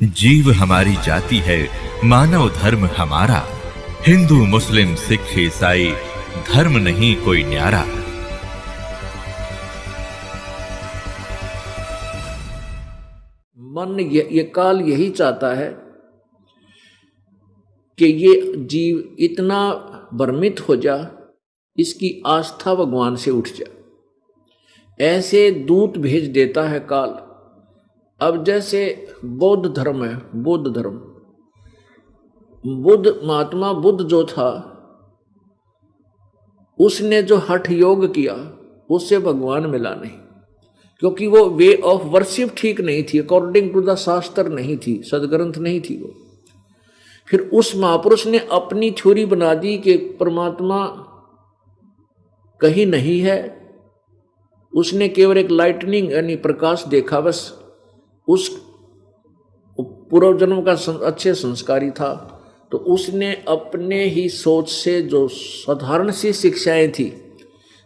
जीव हमारी जाति है, मानव धर्म हमारा। हिंदू मुस्लिम सिख ईसाई धर्म नहीं कोई न्यारा। मन ये काल यही चाहता है कि ये जीव इतना भ्रमित हो जा, इसकी आस्था भगवान से उठ जा। ऐसे दूत भेज देता है काल। अब जैसे बौद्ध धर्म है, बौद्ध धर्म, बुद्ध महात्मा बुद्ध जो था, उसने जो हठ योग किया उससे भगवान मिला नहीं, क्योंकि वो वे ऑफ वर्शिप ठीक नहीं थी, अकॉर्डिंग टू द शास्त्र नहीं थी, सदग्रंथ नहीं थी वो। फिर उस महापुरुष ने अपनी थ्योरी बना दी कि परमात्मा कहीं नहीं है। उसने केवल एक लाइटनिंग यानी प्रकाश देखा बस। उस पूर्व जन्म का अच्छे संस्कारी था, तो उसने अपने ही सोच से जो साधारण सी शिक्षाएं थी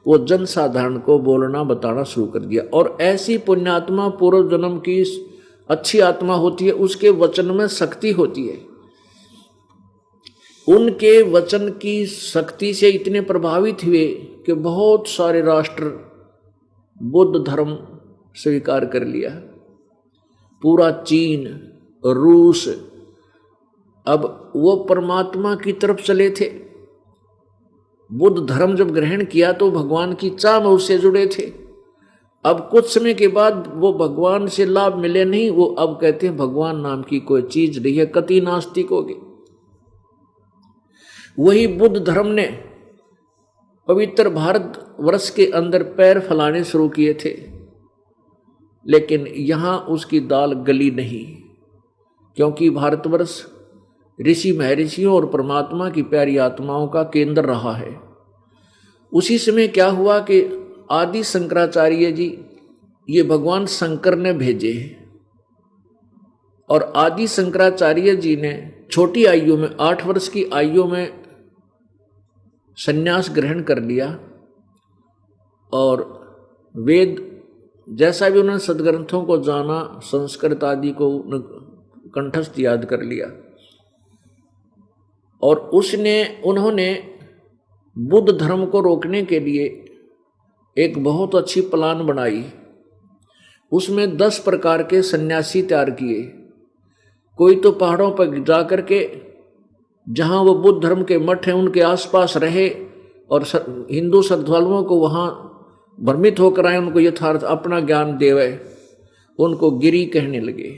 वो जन साधारण को बोलना बताना शुरू कर दिया। और ऐसी पुण्यात्मा पूर्व जन्म की अच्छी आत्मा होती है, उसके वचन में शक्ति होती है। उनके वचन की शक्ति से इतने प्रभावित हुए कि बहुत सारे राष्ट्र बुद्ध धर्म स्वीकार कर लिया। पूरा चीन, रूस, अब वो परमात्मा की तरफ चले थे। बुद्ध धर्म जब ग्रहण किया तो भगवान की चाह में उससे जुड़े थे। अब कुछ समय के बाद वो भगवान से लाभ मिले नहीं, वो अब कहते हैं भगवान नाम की कोई चीज नहीं है, कति नास्तिक हो गए। वही बुद्ध धर्म ने पवित्र भारत वर्ष के अंदर पैर फैलाने शुरू किए थे, लेकिन यहां उसकी दाल गली नहीं, क्योंकि भारतवर्ष ऋषि महर्षियों और परमात्मा की प्यारी आत्माओं का केंद्र रहा है। उसी समय क्या हुआ कि आदि शंकराचार्य जी ये भगवान शंकर ने भेजे, और आदि शंकराचार्य जी ने छोटी आयु में 8 वर्ष की आयु में संन्यास ग्रहण कर लिया, और वेद जैसा भी उन्होंने सदग्रंथों को जाना, संस्कृत आदि को कंठस्थ याद कर लिया। और उन्होंने बुद्ध धर्म को रोकने के लिए एक बहुत अच्छी प्लान बनाई। उसमें 10 प्रकार के सन्यासी तैयार किए। कोई तो पहाड़ों पर जा कर के जहाँ वो बुद्ध धर्म के मठ हैं उनके आसपास रहे, और हिंदू श्रद्धालुओं को वहाँ भ्रमित होकर आए, उनको यथार्थ अपना ज्ञान देवे। उनको गिरी कहने लगे।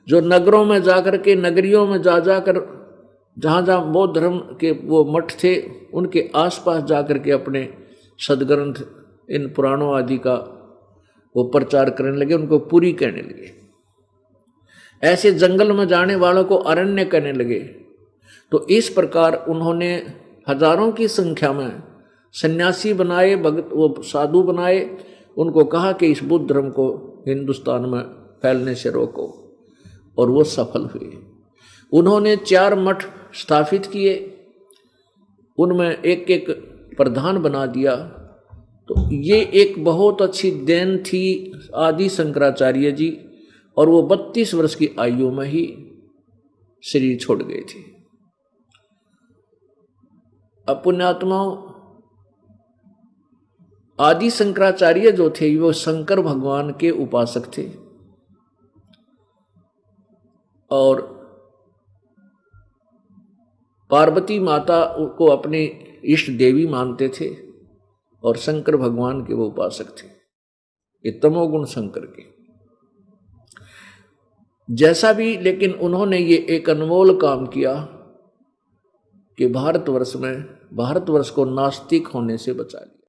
जो नगरों में जाकर के, नगरियों में जाकर जहाँ जहाँ बौद्ध धर्म के वो मठ थे उनके आसपास जाकर के अपने सदग्रंथ इन पुराणों आदि का वो प्रचार करने लगे, उनको पुरी कहने लगे। ऐसे जंगल में जाने वालों को अरण्य कहने लगे। तो इस प्रकार उन्होंने हजारों की संख्या में सन्यासी बनाए, भगत वो साधु बनाए। उनको कहा कि इस बुद्ध धर्म को हिंदुस्तान में फैलने से रोको, और वो सफल हुए। उन्होंने 4 मठ स्थापित किए, उनमें एक एक प्रधान बना दिया। तो ये एक बहुत अच्छी देन थी आदि शंकराचार्य जी, और वो 32 वर्ष की आयु में ही शरीर छोड़ गए थे। अब पुण्यात्माओं, आदि शंकराचार्य जो थे वो शंकर भगवान के उपासक थे, और पार्वती माता को अपनी इष्ट देवी मानते थे, और शंकर भगवान के वो उपासक थे। ये तमोगुण शंकर के जैसा भी, लेकिन उन्होंने ये एक अनमोल काम किया कि भारतवर्ष को नास्तिक होने से बचा लिया।